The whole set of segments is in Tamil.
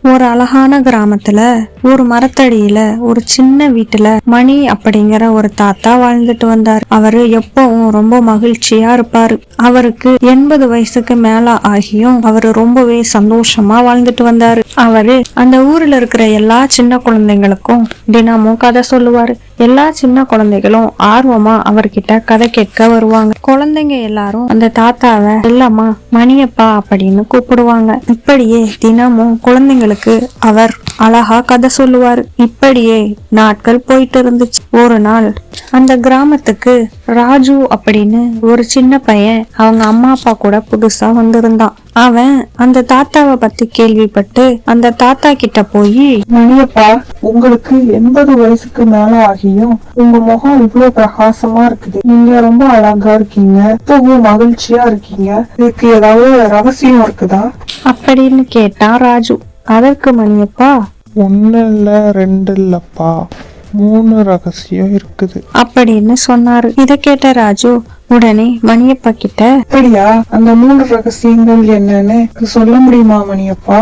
ஒரு அழகான கிராமத்துல ஒரு மரத்தடியில ஒரு சின்ன வீட்டுல மணி அப்படிங்கிற ஒரு தாத்தா வாழ்ந்துட்டு வந்தாரு. அவரு எப்பவும் ரொம்ப மகிழ்ச்சியா இருப்பாரு. அவருக்கு 80 வயசுக்கு மேல ஆகியும் அவரு ரொம்பவே சந்தோஷமா வாழ்ந்துட்டு வந்தாரு. அவரு அந்த ஊர்ல இருக்கிற எல்லா சின்ன குழந்தைங்களுக்கும் தினமும் கதை சொல்லுவாரு. எல்லா சின்ன குழந்தைகளும் ஆர்வமா அவர்கிட்ட கதை கேட்க வருவாங்க. குழந்தைங்க எல்லாரும் அந்த தாத்தாவை செல்லம்மா மணியப்பா அப்படின்னு கூப்பிடுவாங்க. இப்படியே தினமும் குழந்தைங்களுக்கு அவர் அழகா கதை சொல்லுவாரு. இப்படியே நாட்கள் போயிட்டு இருந்துச்சு. ஒரு நாள் அந்த கிராமத்துக்கு ராஜு அப்படின்னு ஒரு சின்ன பையன் அவங்க அம்மா அப்பா கூட புதுசா வந்திருந்தான். அவன் அந்த தாத்தாவை பத்தி கேள்விப்பட்டு அந்த தாத்தா கிட்ட போய், மணியப்பா, உங்களுக்கு 80 வயசுக்கு மேல ஆகியும் உங்க முகம் இவ்வளவு பிரகாசமா இருக்குது. நீங்க ரொம்ப அழகா இருக்கீங்க, இப்பவும் மகிழ்ச்சியா இருக்கீங்க. இதுக்கு ஏதாவது ரகசியம் இருக்குதா அப்படின்னு கேட்டான் ராஜு. அதற்கு மணியப்பா, 1 இல்ல 2 இல்லப்பா, 3 ரகசியம் இருக்குது அப்படின்னு சொன்னாரு. இத கேட்ட ராஜு உடனே மணியப்பா கிட்ட, அப்படியா, அந்த 3 ரகசியங்கள் என்னன்னு சொல்ல முடியுமா மணியப்பா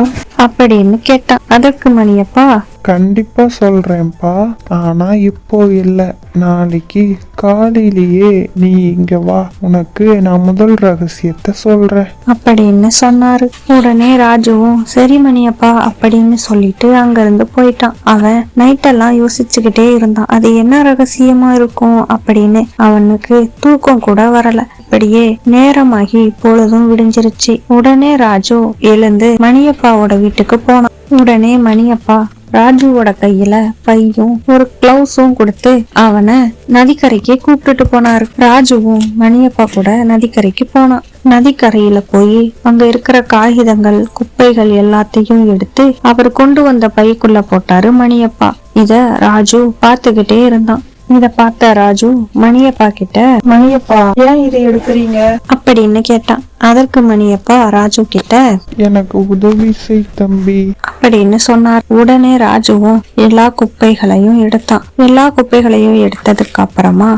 அப்படின்னு கேட்டான். அதற்கு மணியப்பா, கண்டிப்பா சொல்றேன்ப்பா, ஆனா இப்போ இல்ல, நாளைக்கு காலையிலேயே நீ இங்க வா, உனக்கு நான் முதல் ரகசியத்தை சொல்றேன் அப்படின்னு சொன்னாரு. உடனே ராஜுவும் சரி மணியப்பா அப்படின்னு சொல்லிட்டு அங்கிருந்து போயிட்டான். அவன் நைட்டெல்லாம் யோசிச்சுக்கிட்டே இருந்தான். அது என்ன ரகசியமா இருக்கும் அப்படின்னு. அவனுக்கு தூக்கம் கூட வரல. அப்படியே நேரமாகி பொழுதும் விடிஞ்சிருச்சு. உடனே ராஜு எழுந்து மணியப்பாவோட வீட்டுக்கு போனான். உடனே மணியப்பா ராஜுவோட கையில பையும் ஒரு கிளவுஸும் கொடுத்து அவனை நதிக்கரைக்கு கூப்பிட்டுட்டு போனாரு. ராஜுவும் மணியப்பா கூட நதிக்கரைக்கு போனான். நதிக்கரையில போய் அங்க இருக்கிற காகிதங்கள் குப்பைகள் எல்லாத்தையும் எடுத்து அவர் கொண்டு வந்த பைக்குள்ள போட்டாரு மணியப்பா. இத ராஜு பாத்துக்கிட்டே இருந்தான். இத பார்த்த ராஜு மணியப்பா கிட்ட, மணியப்பா, ஏன் இதை எடுக்கிறீங்க அப்படின்னு கேட்டான். அதற்கு மணியப்பா ராஜு கிட்ட, எனக்கு உதவி செய் தம்பி அப்படின்னு சொன்னார். உடனே ராஜுவும் எல்லா குப்பைகளையும் எடுத்தான். எல்லா குப்பைகளையும் எடுத்ததுக்கு அப்புறமா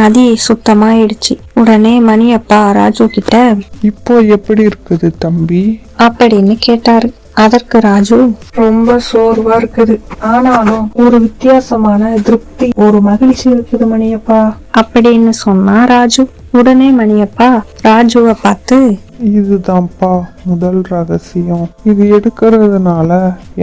நதி சுத்தமாயிடுச்சு. உடனே மணியப்பா ராஜு கிட்ட, இப்போ எப்படி இருக்குது தம்பி அப்படின்னு கேட்டாரு. அதற்கு ராஜு, ரொம்ப சோர்வா இருக்குது, ஆனாலும் ஒரு வித்தியாசமான திருப்தி, ஒரு மகிழ்ச்சி இருக்குது மணியப்பா அப்படின்னு சொன்னா ராஜு. உடனே மணியப்பா ராஜுவை பார்த்து, இதுதான்ப்பா முதல் ரகசியம். இது எடுக்கிறதுனால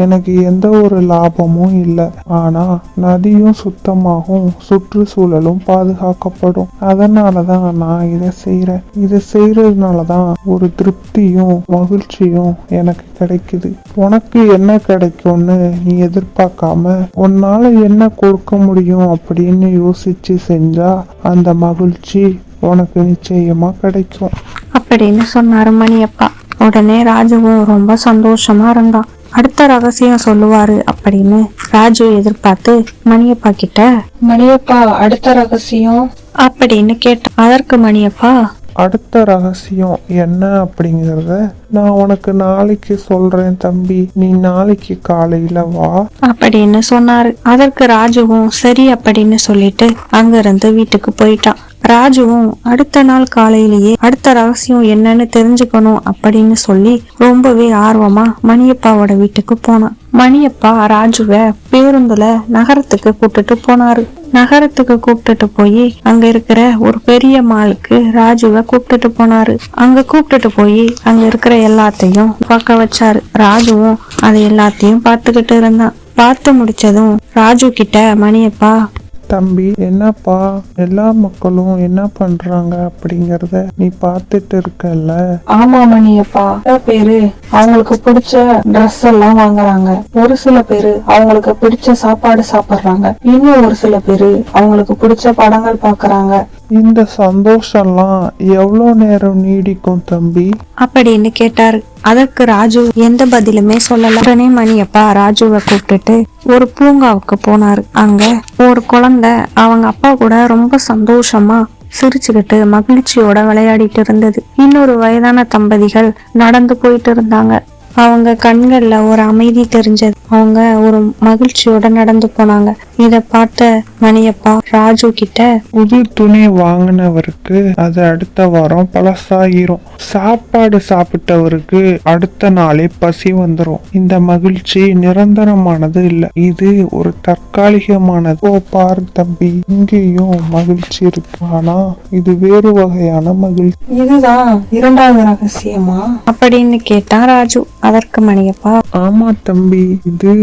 எனக்கு எந்த ஒரு லாபமும் இல்லை, ஆனா நதியும் சுத்தமாகும், சுற்றுச்சூழலும் பாதுகாக்கப்படும். அதனாலதான் நான் இதை செய்யறேன். இதை செய்யறதுனாலதான் ஒரு திருப்தியும் மகிழ்ச்சியும் எனக்கு கிடைக்குது. உனக்கு என்ன கிடைக்கும்னு நீ எதிர்பார்க்காம உன்னால என்ன கொடுக்க முடியும் அப்படின்னு யோசிச்சு செஞ்சா அந்த மகிழ்ச்சி உனக்கு நிச்சயமா கிடைக்கும் அப்படின்னு சொன்னாரு மணியப்பா. உடனே ராஜுவும் ரொம்ப சந்தோஷமா இருந்தான். அடுத்த ரகசியம் சொல்லுவாரு அப்படின்னு ராஜு எதிர்பார்த்து மணியப்பா கிட்ட, மணியப்பா, அடுத்த ரகசியம் அப்படின்னு கேட்டான். அதற்கு மணியப்பா, அடுத்த ரகசியம் என்ன அப்படிங்கறத நான் உனக்கு நாளைக்கு சொல்றேன் தம்பி, நீ நாளைக்கு காலையில வா அப்படின்னு சொன்னாரு. அதற்கு ராஜுவும் சரி அப்படின்னு சொல்லிட்டு அங்கிருந்து வீட்டுக்கு போயிட்டான். ராஜுவும் அடுத்த நாள் காலையிலேயே அடுத்த ரகசியம் என்னன்னு தெரிஞ்சுக்கணும் அப்படின்னு சொல்லி ரொம்பவே ஆர்வமா மணியப்பாவோட வீட்டுக்கு போனான். மணியப்பா ராஜுவை பேருந்துல நகரத்துக்கு கூப்பிட்டுட்டு போனாரு. நகரத்துக்கு கூப்பிட்டுட்டு போய் அங்க இருக்கிற ஒரு பெரிய மாலுக்கு ராஜுவை கூப்பிட்டுட்டு போனாரு. அங்க கூப்பிட்டுட்டு போய் அங்க இருக்கிற எல்லாத்தையும் பார்க்க வச்சாரு. ராஜுவும் அதை எல்லாத்தையும் பார்த்துக்கிட்டு இருந்தான். பார்த்து முடிச்சதும் ராஜு கிட்ட மணியப்பா, தம்பி, என்னப்பா எல்லா மக்களும் என்ன பண்றாங்க அப்படிங்கறத நீ பார்த்துட்டு இருக்கல்ல? ஆமா மணியப்பா, சில பேரு அவங்களுக்கு பிடிச்ச ட்ரெஸ் எல்லாம் வாங்குறாங்க, ஒரு சில பேரு அவங்களுக்கு பிடிச்ச சாப்பாடு சாப்பிடுறாங்க, இன்னும் ஒரு சில பேரு அவங்களுக்கு பிடிச்ச படங்கள் பாக்குறாங்க. இந்த சந்தோஷம்லாம் எவ்வளவு நேரம் நீடிக்கும் தம்பி அப்படின்னு கேட்டாரு. அதற்கு ராஜு எந்த பதிலுமே சொல்லல. உடனே மணியப்பா ராஜுவை கூப்பிட்டுட்டு ஒரு பூங்காவுக்கு போனாரு. அங்க ஒரு குழந்தை அவங்க அப்பா கூட ரொம்ப சந்தோஷமா சிரிச்சுக்கிட்டு மகிழ்ச்சியோட விளையாடிட்டு இருந்தது. இன்னொரு வயதான தம்பதிகள் நடந்து போயிட்டு இருந்தாங்க. அவங்க கண்கள்ல ஒரு அமைதி தெரிஞ்சது. அவங்க ஒரு மகிழ்ச்சியோட நடந்து போனாங்க. இத பார்த்த மணியப்பா ராஜு கிட்ட, புது துணி வாங்கினவருக்கு அது அடுத்த வாரம் பழசாயிரும். சாப்பாடு சாப்பிட்டவருக்கு அடுத்த நாளே பசி வந்துரும். இந்த மகிழ்ச்சி நிரந்தரமானது இல்ல, இது ஒரு தற்காலிகமானது. ஓ பாரு தம்பி, இங்கேயும் மகிழ்ச்சி இருக்கு, ஆனா இது வேறு வகையான மகிழ்ச்சி. இதுதான் இரண்டாவது ரகசியமா அப்படின்னு கேட்டான் ராஜு. அதற்கு மணியப்பா, ஆமா தம்பி, இது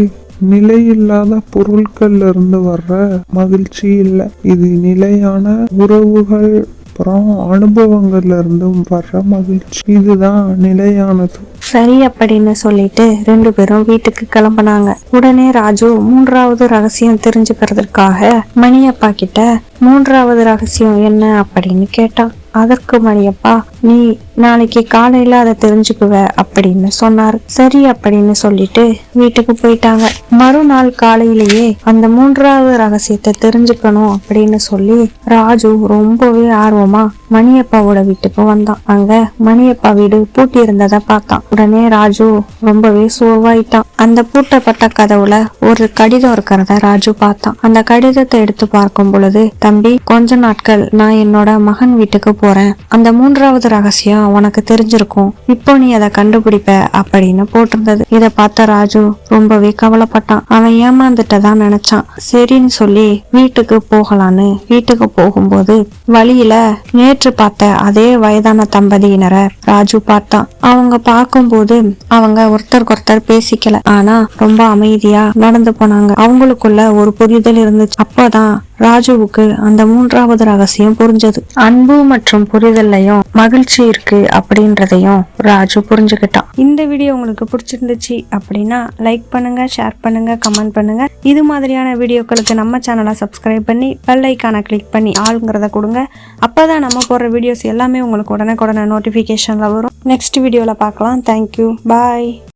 நிலையில்லாத பொருட்கள்ல இருந்து வர்ற மகிழ்ச்சி இல்ல, இது நிலையான உறவுகள் அப்புறம் அனுபவங்கள்ல இருந்தும் வர்ற மகிழ்ச்சி, இதுதான் நிலையானது. சரி அப்படின்னு சொல்லிட்டு 2 பேரும் வீட்டுக்கு கிளம்புனாங்க. உடனே ராஜு 3வது ரகசியம் தெரிஞ்சுக்கிறதுக்காக மணியப்பா கிட்ட 3வது ரகசியம் என்ன அப்படின்னு கேட்டான். அதற்கு மணியப்பா, நீ நாளைக்கு காலையில அதை தெரிஞ்சுக்குவ அப்படின்னு சொன்னாரு. சரி அப்படின்னு சொல்லிட்டு வீட்டுக்கு போயிட்டாங்க. மறுநாள் காலையிலேயே அந்த 3வது ரகசியத்தை தெரிஞ்சுக்கணும் அப்படின்னு சொல்லி ராஜு ரொம்பவே ஆர்வமா மணியப்பாவோட வீட்டுக்கு வந்தான். அங்க மணியப்பா வீடு பூட்டி இருந்ததை பார்த்தான். உடனே ராஜு ரொம்பவே சோர்வாயிட்டான். அந்த பூட்டப்பட்ட கதவுல ஒரு கடிதம் இருக்கிறத ராஜு பார்த்தான். அந்த கடிதத்தை எடுத்து பார்க்கும் பொழுது, தம்பி, கொஞ்ச நாட்கள் நான் என்னோட மகன் வீட்டுக்கு போறேன், அந்த 3வது ரகசியம் உனக்கு தெரிஞ்சிருக்கும், இப்போ நீ அதை கண்டுபிடிப்ப அப்படின்னு போட்டிருந்தது. இத பார்த்த ராஜு ரொம்பவே கவலைப்பட்டான். அவன் ஏமாந்துட்டதான் நினைச்சான். சரின்னு சொல்லி வீட்டுக்கு போகலான்னு வீட்டுக்கு போகும்போது வழியில நேற்று பார்த்த அதே வயதான தம்பதியினரை ராஜு பார்த்தான். அவங்க பார்க்கும்போது அவங்க ஒருத்தருக்கு பேசிக்கல, ஆனா ரொம்ப அமைதியா நடந்து போனாங்க. அவங்களுக்குள்ள ஒரு புரிதல் இருந்துச்சு. அப்பதான் ராஜுவுக்கு அந்த 3வது ரகசியம் புரிஞ்சது. அன்பு மற்றும் புரிதல்லையும் மகிழ்ச்சி இருக்கு அப்படின்றதையும் ராஜு புரிஞ்சுக்கிட்டான். இந்த வீடியோ உங்களுக்கு பிடிச்சிருந்துச்சு அப்படின்னா லைக் பண்ணுங்க, ஷேர் பண்ணுங்க, கமெண்ட் பண்ணுங்க. இது மாதிரியான வீடியோக்களுக்கு நம்ம சேனலை சப்ஸ்கிரைப் பண்ணி பெல் ஐகானை கிளிக் பண்ணி ஆளுங்கிறத கொடுங்க. அப்பதான் நம்ம போடுற வீடியோஸ் எல்லாமே உங்களுக்கு உடனே நோட்டிபிகேஷன்ல வரும். நெக்ஸ்ட் வீடியோல பார்க்கலாம். தேங்க்யூ, பாய்.